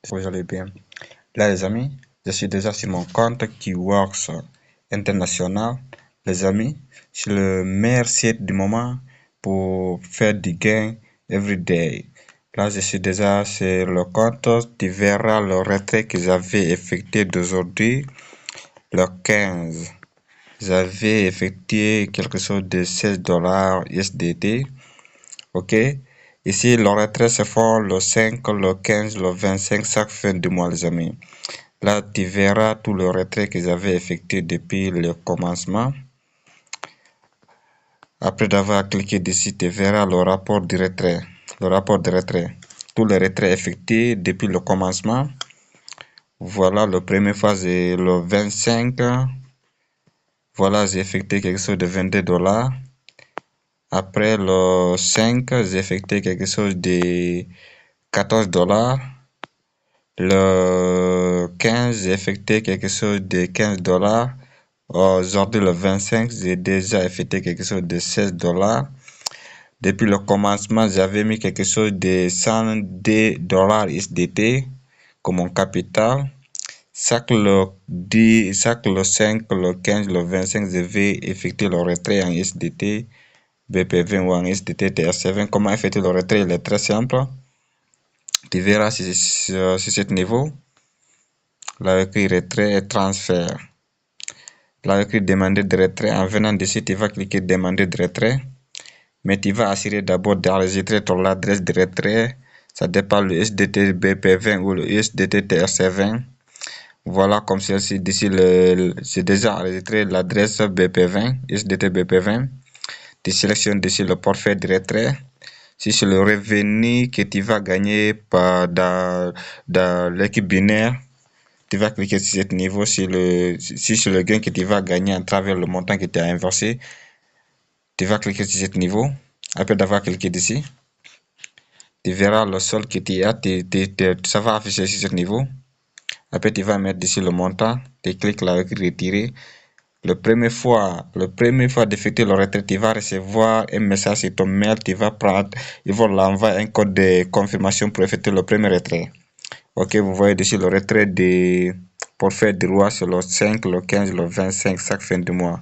Vous allez bien. Là, les amis, je suis déjà sur mon compte Keyworks International. Les amis, c'est le meilleur site du moment pour faire du gain everyday. Là, je suis déjà sur le compte. Tu verras le retrait que j'avais effectué d'aujourd'hui, le 15. J'avais effectué quelque chose de $16 USDT. Ok? Ici, le retrait se font le 5, le 15, le 25, chaque fin du mois, les amis. Là, tu verras tout le retrait que j'avais effectué depuis le commencement. Après d'avoir cliqué dessus, tu verras le rapport du retrait. Le rapport de retrait. Tous les retraits effectués depuis le commencement. Voilà, la première fois, c'est le 25. Voilà, j'ai effectué quelque chose de $22. Après le 5, j'ai effectué quelque chose de $14. Le 15, j'ai effectué quelque chose de $15. Aujourd'hui, le 25, j'ai déjà effectué quelque chose de $16. Depuis le commencement, j'avais mis quelque chose de $102 USDT comme mon capital. Chaque le 5, le 15, le 25, je vais effectuer le retrait en USDT, BP20 ou en USDT TRC20. Comment effectuer le retrait? Il est très simple. Tu verras sur ce niveau. Là, écrit retrait et transfert. Là, écrit demander de retrait. En venant d'ici, tu vas cliquer demander de retrait. Mais tu vas assurer d'abord d'enregistrer ton adresse de retrait. Ça dépend le USDT BP20 ou le USDT TRC20. Voilà, comme celle-ci. D'ici, c'est déjà enregistré l'adresse BP20, USDT BP20. Tu sélectionnes d'ici le portefeuille de retrait. Si c'est le revenu que tu vas gagner dans l'équipe binaire, tu vas cliquer sur ce niveau. Si c'est le gain que tu vas gagner à travers le montant que tu as inversé, tu vas cliquer sur ce niveau. Après d'avoir cliqué dessus, tu verras le solde que tu as, ça va afficher sur ce niveau. Après, tu vas mettre ici le montant, tu cliques là avec retirer. La première fois d'effectuer le retrait, tu vas recevoir un message sur ton mail, tu vas prendre, ils vont l'envoyer un code de confirmation pour effectuer le premier retrait. Ok, vous voyez ici le retrait pour faire du roi sur le 5, le 15, le 25, chaque fin de mois.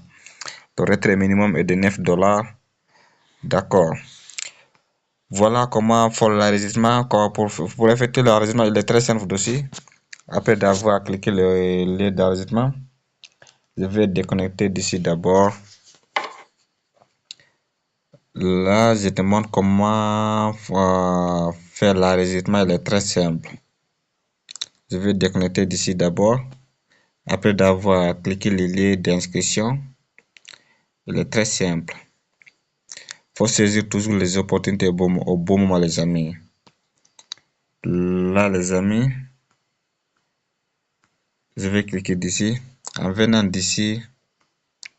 Le retrait minimum est de $9. D'accord. Voilà comment faire l'enregistrement. Pour effectuer l'enregistrement, il est très simple aussi. Après d'avoir cliqué le lien d'enregistrement, je vais déconnecter d'ici d'abord. Là, je te montre comment faire l'enregistrement. Il est très simple. Je vais déconnecter d'ici d'abord. Après d'avoir cliqué le lien d'inscription, il est très simple. Faut saisir toujours les opportunités au bon moment, les amis. Là, les amis, je vais cliquer d'ici. En venant d'ici,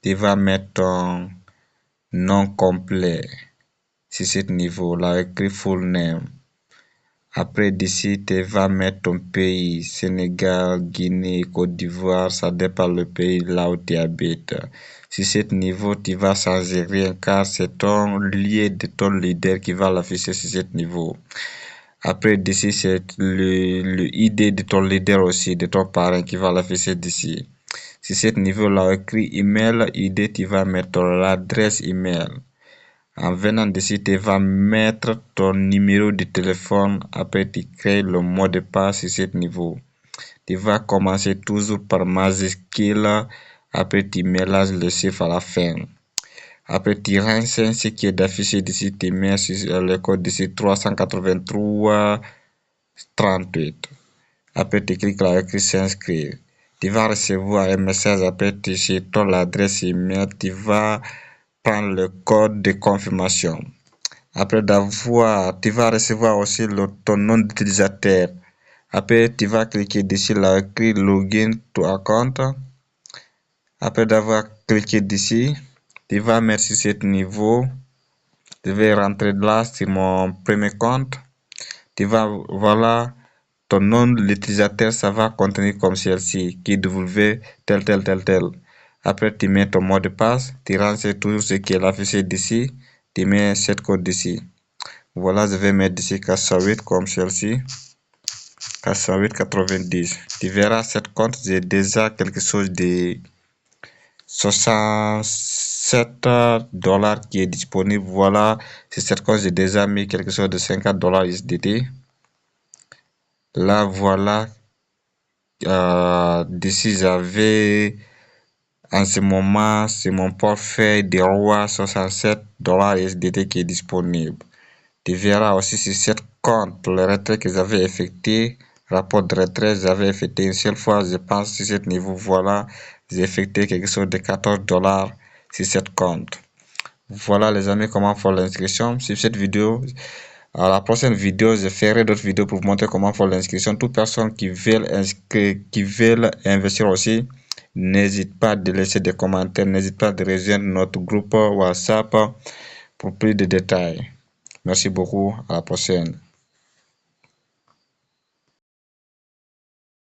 tu vas mettre ton nom complet sur ce niveau là, écrit full name. Après d'ici, tu vas mettre ton pays, Sénégal, Guinée, Côte d'Ivoire, ça dépend le pays là où tu habites. Sur ce niveau, tu vas changer rien car c'est ton lieu de ton leader qui va l'afficher sur ce niveau. Après d'ici, c'est le ID de ton leader aussi, de ton parent qui va l'afficher d'ici. Sur ce niveau là, écrit email, ID, tu vas mettre l'adresse email. En venant d'ici, tu vas mettre ton numéro de téléphone. Après, tu crées le mot de passe sur ce niveau. Tu vas commencer toujours par majuscule. Après, tu mélanges le chiffre à la fin. Après, tu renseignes ce qui est affiché d'ici. Tu mets le code d'ici 383 38. Après, tu cliques là écrit s'inscrire. Tu vas recevoir un message. Après, tu sur l'adresse email. Tu vas prendre le code de confirmation. Après tu vas recevoir aussi ton nom d'utilisateur. Après, tu vas cliquer dessus là, écrit login to account. Après d'avoir cliqué dessus, tu vas mettre sur ce niveau. Je vais rentrer là sur mon premier compte. Voilà, ton nom de l'utilisateur, ça va contenir comme celle-ci, KW, tel. Après, tu mets ton mot de passe, tu rentres tout ce qui est affiché d'ici, tu mets cette code d'ici. Voilà, je vais mettre d'ici Kassawit comme celle-ci. 408,90. Tu verras cette compte, j'ai déjà quelque chose de 67 dollars qui est disponible. Voilà, c'est cette compte, j'ai déjà mis quelque chose de 50 dollars USDT. Là, voilà, d'ici j'avais en ce moment, c'est mon portefeuille de roi 67 dollars USDT qui est disponible. Tu verras aussi sur cette compte le retrait que j'avais effectué, rapport de retrait, j'avais effectué une seule fois, je pense, sur ce niveau. Voilà, j'ai effectué quelque chose de 14 dollars sur cette compte. Voilà les amis, comment faire l'inscription. Sur cette vidéo, à la prochaine vidéo, je ferai d'autres vidéos pour vous montrer comment faire l'inscription. Toute personne qui veut investir aussi, n'hésite pas de laisser des commentaires, n'hésite pas de rejoindre notre groupe WhatsApp pour plus de détails. Merci beaucoup, à la prochaine.